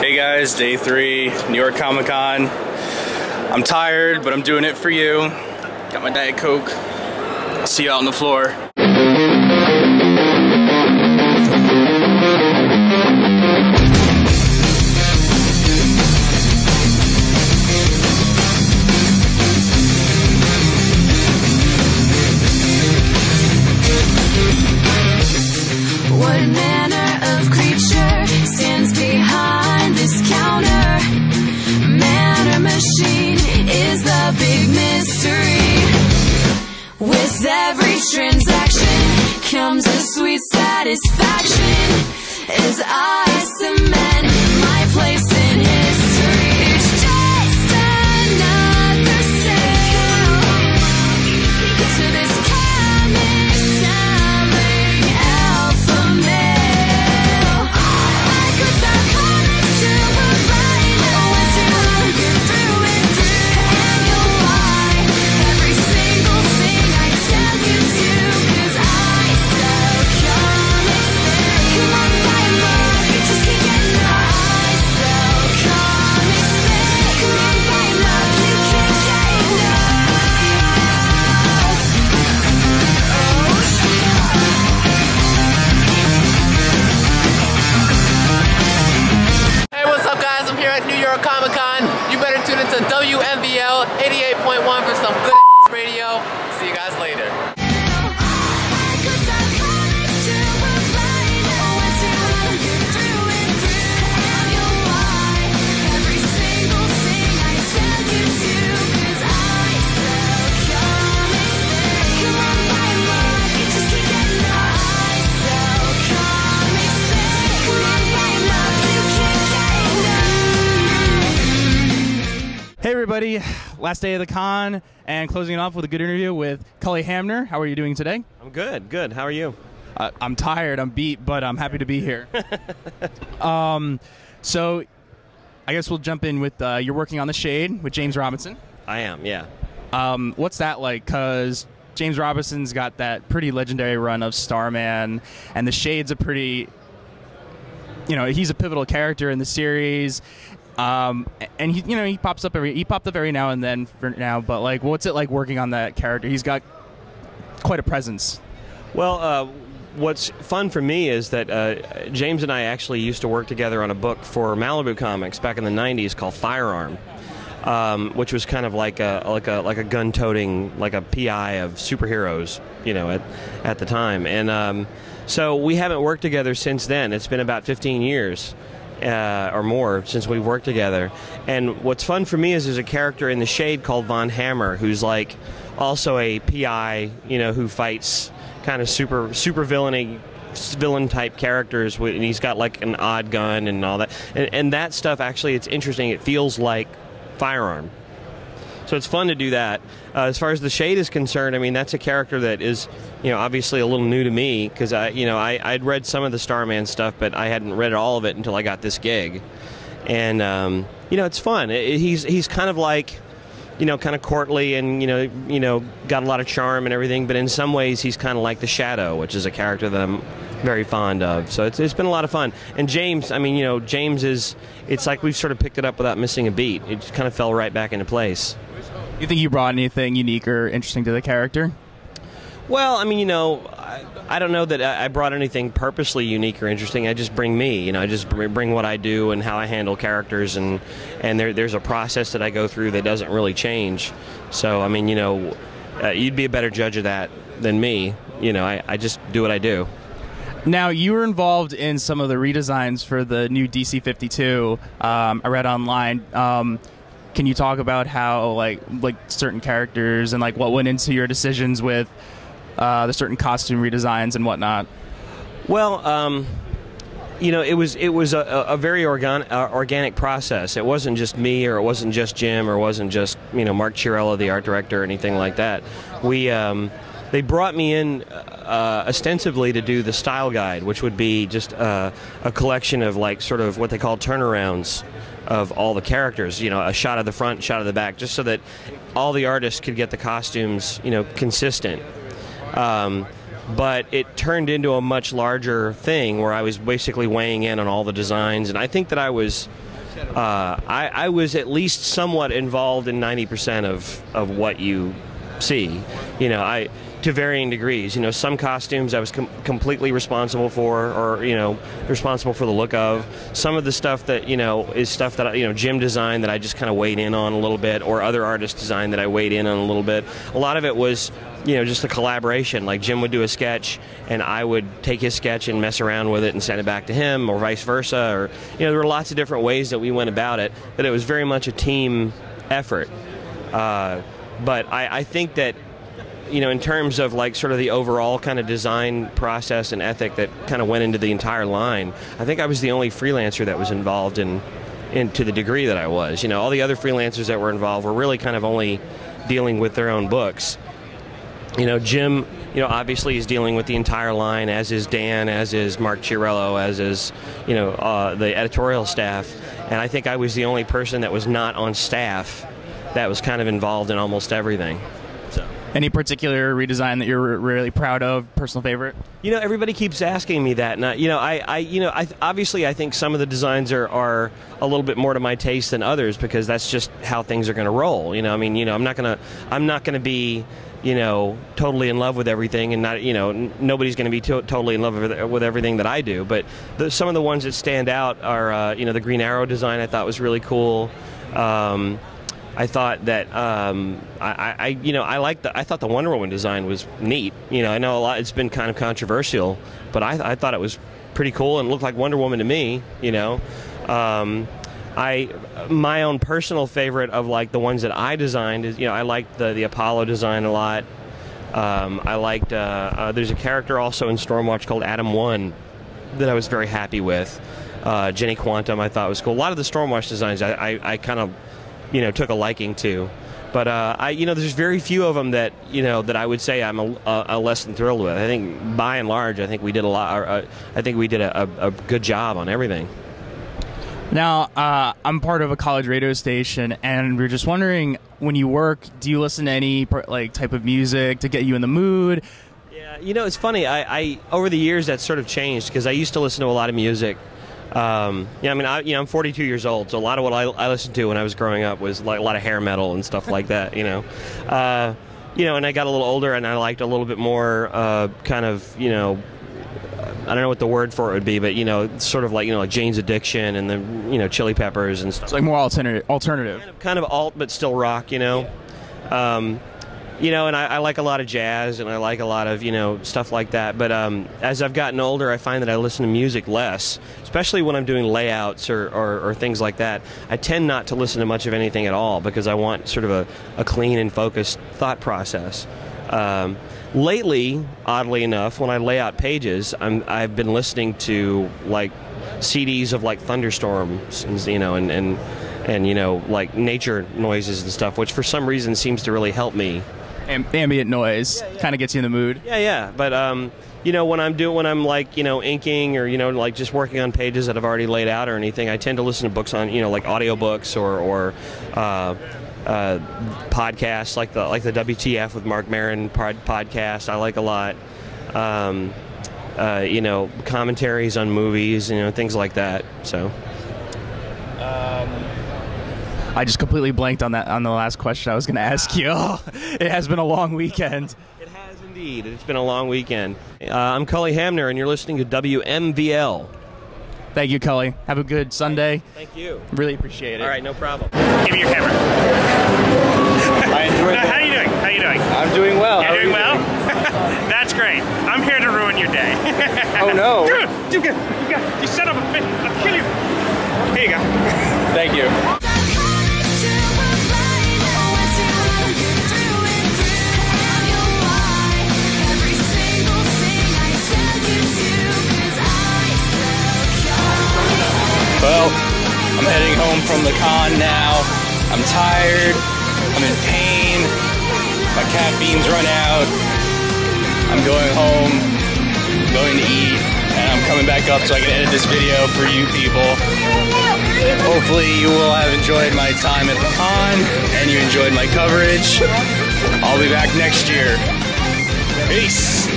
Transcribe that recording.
Hey guys, day 3, New York Comic Con. I'm tired, but I'm doing it for you. Got my Diet Coke. I'll see you out on the floor. What manner of creature stands behind this counter? Man or machine is the big mystery. With every transaction comes a sweet satisfaction as I cement my place in history. It's just another sale to this comic selling alpha male. I could sell comics to a blind once you get through and through, and you'll buy every single thing I tell you to, 'cause I sell comics. Come on, buy 'em up, you just can't get enough. I sell comics. Come on, buy 'em up, you can't get enough. Hey, what's up guys? I'm here at New York Comic Con. You better tune into WMVL 88.1 for some good radio. See you guys later. Hey everybody, last day of the con and closing it off with a good interview with Cully Hamner. How are you doing today? I'm good, good. How are you? I'm tired, I'm beat, but I'm happy to be here. So I guess we'll jump in with you're working on The Shade with James Robinson. I am, yeah. What's that like? Because James Robinson's got that pretty legendary run of Starman, and The Shade's a pretty, he's a pivotal character in the series. And he popped up every now and then for now, but like, what's it like working on that character? He's got quite a presence. Well, what's fun for me is that James and I actually used to work together on a book for Malibu Comics back in the '90s called Firearm, which was kind of like a gun-toting, like a PI of superheroes, at the time. And so we haven't worked together since then. It's been about 15 years. Or more since we've worked together. And what's fun for me is there's a character in The Shade called Von Hammer who's like also a PI, who fights kind of super villain type characters, and he's got like an odd gun and all that. And that stuff, actually, it's interesting. It feels like Firearm. So it's fun to do that. As far as The Shade is concerned, I mean, that's a character that is, obviously a little new to me, because I'd read some of the Starman stuff, but I hadn't read all of it until I got this gig. And it's fun. He's kind of like, kind of courtly and got a lot of charm and everything, but in some ways he's kind of like the Shadow, which is a character that I'm very fond of. So it's been a lot of fun. And James, I mean, James is, it's like we've sort of picked it up without missing a beat. It just kind of fell right back into place. You think you brought anything unique or interesting to the character? Well, I mean, I don't know that I brought anything purposely unique or interesting. I just bring me. I just bring what I do and how I handle characters, and there's a process that I go through that doesn't really change. So, I mean, you'd be a better judge of that than me. I just do what I do. Now, you were involved in some of the redesigns for the new DC 52. I read online. Can you talk about how like certain characters and like what went into your decisions with the certain costume redesigns and whatnot? Well, it was a very organic process. It wasn't just me, or it wasn't just Jim, or it wasn't just Mark Chiarella, the art director, or anything like that. They brought me in ostensibly to do the style guide, which would be just a collection of like sort of what they call turnarounds of all the characters, a shot of the front, shot of the back, just so that all the artists could get the costumes, consistent. But it turned into a much larger thing where I was basically weighing in on all the designs, and I think that I was I was at least somewhat involved in 90% of what you see. You know, to varying degrees. You know, some costumes I was completely responsible for, or, you know, responsible for the look of. Some of the stuff that, you know, is stuff that, you know, Jim designed that I just kind of weighed in on a little bit, or other artists designed that I weighed in on a little bit. A lot of it was, you know, just a collaboration. Like Jim would do a sketch, and I would take his sketch and mess around with it and send it back to him, or vice versa. Or, you know, there were lots of different ways that we went about it, but it was very much a team effort. But I think that, you know, in terms of like sort of the overall kind of design process and ethic that kind of went into the entire line, I think I was the only freelancer that was involved in to the degree that I was. You know, all the other freelancers that were involved were really kind of only dealing with their own books. You know, Jim, you know, obviously is dealing with the entire line, as is Dan, as is Mark Chiarello, as is, you know, the editorial staff. And I think I was the only person that was not on staff that was kind of involved in almost everything. So. Any particular redesign that you're really proud of, personal favorite? You know, everybody keeps asking me that, and I obviously I think some of the designs are a little bit more to my taste than others, because that's just how things are going to roll. You know, I mean, you know, I'm not gonna be, you know, totally in love with everything, and not, you know, nobody's going to be totally in love with everything that I do. But some of the ones that stand out are, you know, the Green Arrow design I thought was really cool. I thought that I thought the Wonder Woman design was neat. You know, I know a lot. It's been kind of controversial, but I thought it was pretty cool and looked like Wonder Woman to me. You know, my own personal favorite of like the ones that I designed is, you know, I liked the Apollo design a lot. I liked there's a character also in Stormwatch called Adam 1 that I was very happy with. Jenny Quantum I thought was cool. A lot of the Stormwatch designs I kind of, you know, took a liking to, but you know, there's very few of them that, you know, that I would say I'm a less than thrilled with. I think by and large, I think we did a lot. I think we did a good job on everything. Now, I'm part of a college radio station, and we're just wondering, when you work, do you listen to any like type of music to get you in the mood? Yeah, you know, it's funny. I over the years that's sort of changed, because I used to listen to a lot of music. Yeah, I mean, I'm 42 years old, so a lot of what I listened to when I was growing up was like a lot of hair metal and stuff like that. You know, and I got a little older, and I liked a little bit more kind of, you know, I don't know what the word for it would be, but, you know, sort of like, you know, like Jane's Addiction and the, you know, Chili Peppers and stuff. It's like more alternative. Kind of alt, but still rock. You know. Yeah. You know, and I like a lot of jazz, and I like a lot of, you know, stuff like that. But as I've gotten older, I find that I listen to music less, especially when I'm doing layouts or things like that. I tend not to listen to much of anything at all, because I want sort of a clean and focused thought process. Lately, oddly enough, when I lay out pages, I've been listening to like CDs of like thunderstorms, you know, and you know, like nature noises and stuff, which for some reason seems to really help me. Ambient noise kind of gets you in the mood. Yeah. But you know, when I'm like, you know, inking, or, you know, like just working on pages that I've already laid out or anything, I tend to listen to books on, you know, like audiobooks or podcasts like the WTF with Mark Maron podcast. I like a lot. You know, commentaries on movies, you know, things like that. So. I just completely blanked on the last question I was going to ask you. Oh, it has been a long weekend. It has indeed. It's been a long weekend. I'm Cully Hamner, and you're listening to WMVL. Thank you, Cully. Have a good Sunday. Thank you. Really appreciate it. All right, no problem. Give me your camera. I enjoyed that. How are you doing? How are you doing? I'm doing well. You're doing well? That's great. I'm here to ruin your day. Oh, no. You son of a bitch. I'll kill you. Here you go. Thank you. Well, I'm heading home from the con now. I'm tired. I'm in pain. My caffeine's run out. I'm going home. I'm going to eat. And I'm coming back up so I can edit this video for you people. Hopefully you will have enjoyed my time at the con and you enjoyed my coverage. I'll be back next year. Peace.